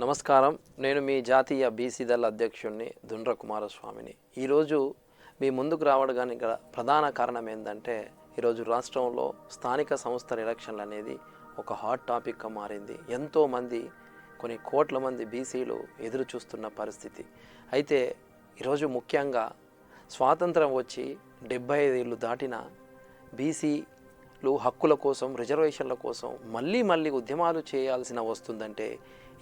నమస్కారం. నేను మీ జాతీయ బీసీ దళ అధ్యక్షుడిని దుండ్ర కుమారస్వామిని. ఈరోజు మీ ముందుకు రావడానికి గల ప్రధాన కారణం ఏంటంటే, ఈరోజు రాష్ట్రంలో స్థానిక సంస్థల ఎలక్షన్లు అనేది ఒక హాట్ టాపిక్గా మారింది. ఎంతోమంది కొన్ని కోట్ల మంది బీసీలు ఎదురు చూస్తున్న పరిస్థితి. అయితే ఈరోజు ముఖ్యంగా స్వాతంత్రం వచ్చి 75 ఏళ్ళు దాటిన బీసీలు హక్కుల కోసం, రిజర్వేషన్ల కోసం మళ్ళీ ఉద్యమాలు చేయాల్సిన వస్తుందంటే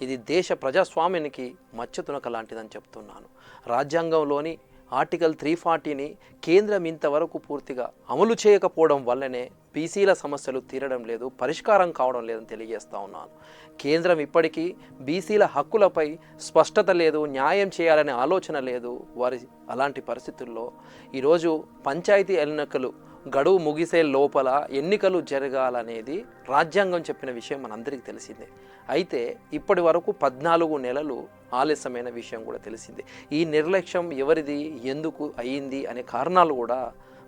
ఇది దేశ ప్రజాస్వామ్యానికి మచ్చతునక లాంటిదని చెప్తున్నాను. రాజ్యాంగంలోని ఆర్టికల్ 340ని కేంద్రం ఇంతవరకు పూర్తిగా అమలు చేయకపోవడం వల్లనే బీసీల సమస్యలు తీరడం లేదు, పరిష్కారం కావడం లేదని తెలియజేస్తూ ఉన్నాను. కేంద్రం ఇప్పటికీ బీసీల హక్కులపై స్పష్టత లేదు, న్యాయం చేయాలనే ఆలోచన లేదు. అలాంటి పరిస్థితుల్లో ఈరోజు పంచాయతీ ఎన్నికలు గడువు ముగిసే లోపల ఎన్నికలు జరగాలనేది రాజ్యాంగం చెప్పిన విషయం మనందరికీ తెలిసిందే. అయితే ఇప్పటి వరకు 14 నెలలు ఆలస్యమైన విషయం కూడా తెలిసిందే. ఈ నిర్లక్ష్యం ఎవరిది, ఎందుకు అయ్యింది అనే కారణాలు కూడా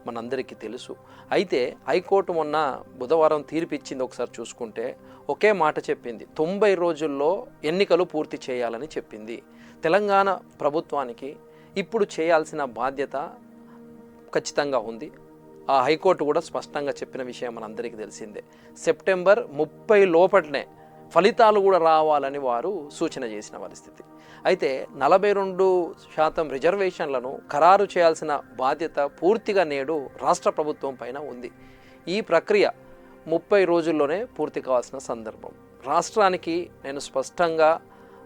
మనందరికీ తెలుసు. అయితే హైకోర్టు మొన్న బుధవారం తీర్పు ఇచ్చింది. ఒకసారి చూసుకుంటే ఒకే మాట చెప్పింది, 90 రోజుల్లో ఎన్నికలు పూర్తి చేయాలని చెప్పింది. తెలంగాణ ప్రభుత్వానికి ఇప్పుడు చేయాల్సిన బాధ్యత ఖచ్చితంగా ఉంది. ఆ హైకోర్టు కూడా స్పష్టంగా చెప్పిన విషయం మనందరికీ తెలిసిందే. సెప్టెంబర్ 30 లోపలనే ఫలితాలు కూడా రావాలని వారు సూచన చేసిన పరిస్థితి. అయితే 42% రిజర్వేషన్లను ఖరారు చేయాల్సిన బాధ్యత పూర్తిగా నేడు రాష్ట్ర ప్రభుత్వం పైన ఉంది. ఈ ప్రక్రియ 30 రోజుల్లోనే పూర్తి కావాల్సిన సందర్భం. రాష్ట్రానికి నేను స్పష్టంగా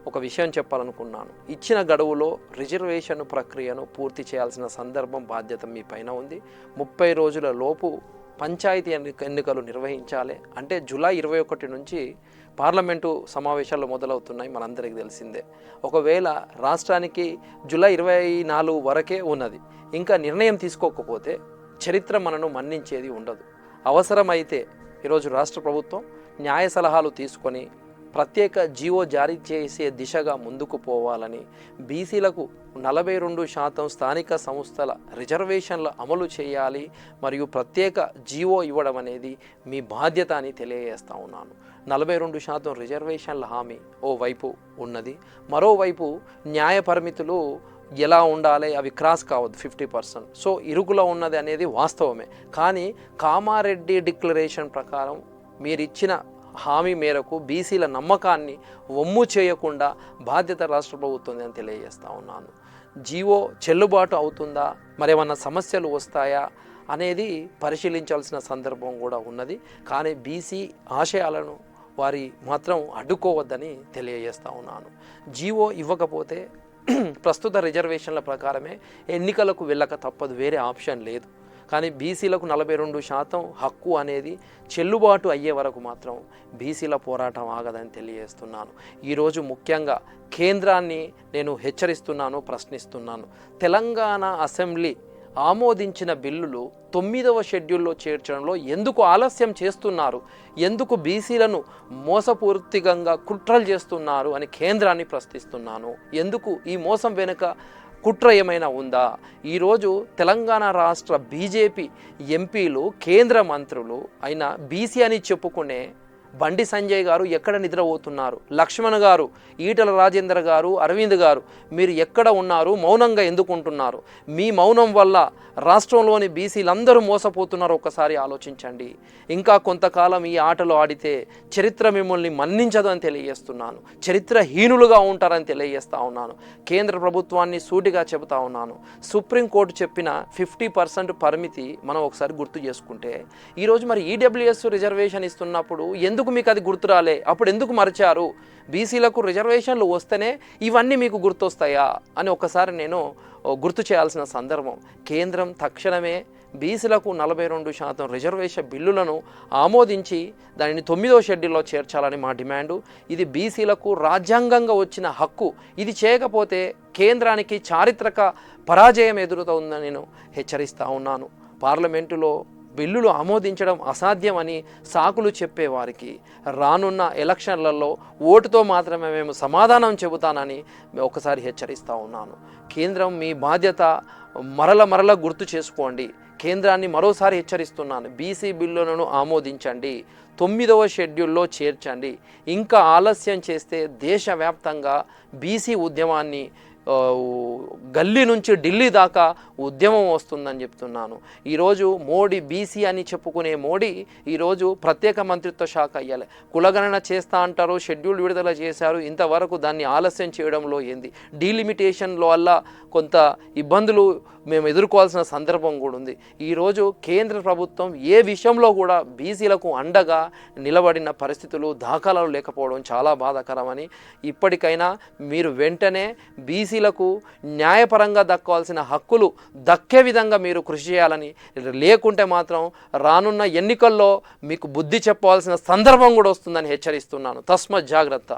ఒక విషయం చెప్పాలనుకున్నాను. ఇచ్చిన గడువులో రిజర్వేషన్ ప్రక్రియను పూర్తి చేయాల్సిన సందర్భం, బాధ్యత మీ పైన ఉంది. 30 రోజుల లోపు పంచాయతీ ఎన్నికలు నిర్వహించాలి. అంటే జూలై 21 నుంచి పార్లమెంటు సమావేశాలు మొదలవుతున్నాయి, మనందరికీ తెలిసిందే. ఒకవేళ రాష్ట్రానికి జూలై 24 వరకే ఉన్నది. ఇంకా నిర్ణయం తీసుకోకపోతే చరిత్ర మనను మన్నించేది ఉండదు. అవసరమైతే ఈరోజు రాష్ట్ర ప్రభుత్వం న్యాయ సలహాలు తీసుకొని ప్రత్యేక జీవో జారీ చేసే దిశగా ముందుకు పోవాలని, బీసీలకు 42% స్థానిక సంస్థల రిజర్వేషన్ల అమలు చేయాలి మరియు ప్రత్యేక జీవో ఇవ్వడం అనేది మీ బాధ్యత అని తెలియజేస్తూ ఉన్నాను. 42% రిజర్వేషన్ల హామీ ఓవైపు ఉన్నది, మరోవైపు న్యాయ పరిమితులు ఎలా ఉండాలి, అవి క్రాస్ కావద్దు 50%. సో ఇరుకులో ఉన్నది అనేది వాస్తవమే. కానీ కామారెడ్డి డిక్లరేషన్ ప్రకారం మీరిచ్చిన హామీ మేరకు బీసీల నమ్మకాన్ని వమ్ము చేయకుండా బాధ్యత రాష్ట్ర ప్రభుత్వం అని తెలియజేస్తూ ఉన్నాను. జీవో చెల్లుబాటు అవుతుందా, మరేమన్నా సమస్యలు వస్తాయా అనేది పరిశీలించాల్సిన సందర్భం కూడా ఉన్నది. కానీ బీసీ ఆశయాలను వారి మాత్రం అడ్డుకోవద్దని తెలియజేస్తూ ఉన్నాను. జీవో ఇవ్వకపోతే ప్రస్తుత రిజర్వేషన్ల ప్రకారమే ఎన్నికలకు వెళ్ళక తప్పదు, వేరే ఆప్షన్ లేదు. కానీ బీసీలకు 42% హక్కు అనేది చెల్లుబాటు అయ్యే వరకు మాత్రం బీసీల పోరాటం ఆగదని తెలియజేస్తున్నాను. ఈరోజు ముఖ్యంగా కేంద్రాన్ని నేను హెచ్చరిస్తున్నాను, ప్రశ్నిస్తున్నాను. తెలంగాణ అసెంబ్లీ ఆమోదించిన బిల్లులు 9వ షెడ్యూల్లో చేర్చడంలో ఎందుకు ఆలస్యం చేస్తున్నారు, ఎందుకు బీసీలను మోసపూర్తికంగా కుట్రలు చేస్తున్నారు అని కేంద్రాన్ని ప్రశ్నిస్తున్నాను. ఎందుకు ఈ మోసం వెనుక కుట్ర ఏమైనా ఉందా? ఈరోజు తెలంగాణ రాష్ట్ర బీజేపీ ఎంపీలు, కేంద్ర మంత్రులు అయిన బీసీ అని చెప్పుకునే బండి సంజయ్ గారు ఎక్కడ నిద్రపోతున్నారు? లక్ష్మణ్ గారు, ఈటల రాజేందర్ గారు, అరవింద్ గారు, మీరు ఎక్కడ ఉన్నారు? మౌనంగా ఎందుకుంటున్నారు? మీ మౌనం వల్ల రాష్ట్రంలోని బీసీలందరూ మోసపోతున్నారు. ఒక్కసారి ఆలోచించండి. ఇంకా కొంతకాలం ఈ ఆటలు ఆడితే చరిత్ర మిమ్మల్ని మన్నించదు అని తెలియజేస్తున్నాను. చరిత్రహీనులుగా ఉంటారని తెలియజేస్తూ ఉన్నాను. కేంద్ర ప్రభుత్వాన్ని సూటిగా చెబుతా ఉన్నాను. సుప్రీంకోర్టు చెప్పిన 50% పరిమితి మనం ఒకసారి గుర్తు చేసుకుంటే, ఈరోజు మరి ఈడబ్ల్యూఎస్ రిజర్వేషన్ ఇస్తున్నప్పుడు ఎందుకు మీకు అది గుర్తురాలే? అప్పుడు ఎందుకు మరిచారు? బీసీలకు రిజర్వేషన్లు వస్తేనే ఇవన్నీ మీకు గుర్తొస్తాయా అని ఒకసారి నేను గుర్తు చేయాల్సిన సందర్భం. కేంద్రం తక్షణమే బీసీలకు 42% రిజర్వేషన్ బిల్లులను ఆమోదించి దానిని 9వ షెడ్యూల్లో చేర్చాలని మా డిమాండు. ఇది బీసీలకు రాజ్యాంగంగా వచ్చిన హక్కు. ఇది చేయకపోతే కేంద్రానికి చారిత్రక పరాజయం ఎదురవుతుందని నేను హెచ్చరిస్తూ ఉన్నాను. పార్లమెంటులో బిల్లులు ఆమోదించడం అసాధ్యమని సాకులు చెప్పేవారికి రానున్న ఎలక్షన్లలో ఓటుతో మాత్రమే మేము సమాధానం చెబుతానని ఒకసారి హెచ్చరిస్తూ ఉన్నాను. కేంద్రం మీ బాధ్యత మరల గుర్తు చేసుకోండి. కేంద్రాన్ని మరోసారి హెచ్చరిస్తున్నాను. బీసీ బిల్లులను ఆమోదించండి, 9వ షెడ్యూల్లో చేర్చండి. ఇంకా ఆలస్యం చేస్తే దేశవ్యాప్తంగా బీసీ ఉద్యమాన్ని గల్లీ నుంచి ఢిల్లీ దాకా ఉద్యమం వస్తుందని చెప్తున్నాను. ఈరోజు మోడీ బీసీ అని చెప్పుకునే మోడీ ఈరోజు ప్రత్యేక మంత్రిత్వ శాఖ అయ్యాలి. కులగణన చేస్తా అంటారు, షెడ్యూల్ విడుదల చేశారు, ఇంతవరకు దాన్ని ఆలస్యం చేయడంలో ఏంది? డీలిమిటేషన్ వల్ల కొంత ఇబ్బందులు మేము ఎదుర్కోవాల్సిన సందర్భం కూడా ఉంది. ఈరోజు కేంద్ర ప్రభుత్వం ఏ విషయంలో కూడా బీసీలకు అండగా నిలబడిన పరిస్థితులు దాఖలాలు లేకపోవడం చాలా బాధాకరమని, ఇప్పటికైనా మీరు వెంటనే బీసీలకు న్యాయపరంగా దక్కాల్సిన హక్కులు దక్కే విధంగా మీరు కృషి చేయాలని, లేకుంటే మాత్రం రానున్న ఎన్నికల్లో మీకు బుద్ధి చెప్పాల్సిన సందర్భం కూడా వస్తుందని హెచ్చరిస్తున్నాను. తస్మత్ జాగ్రత్త.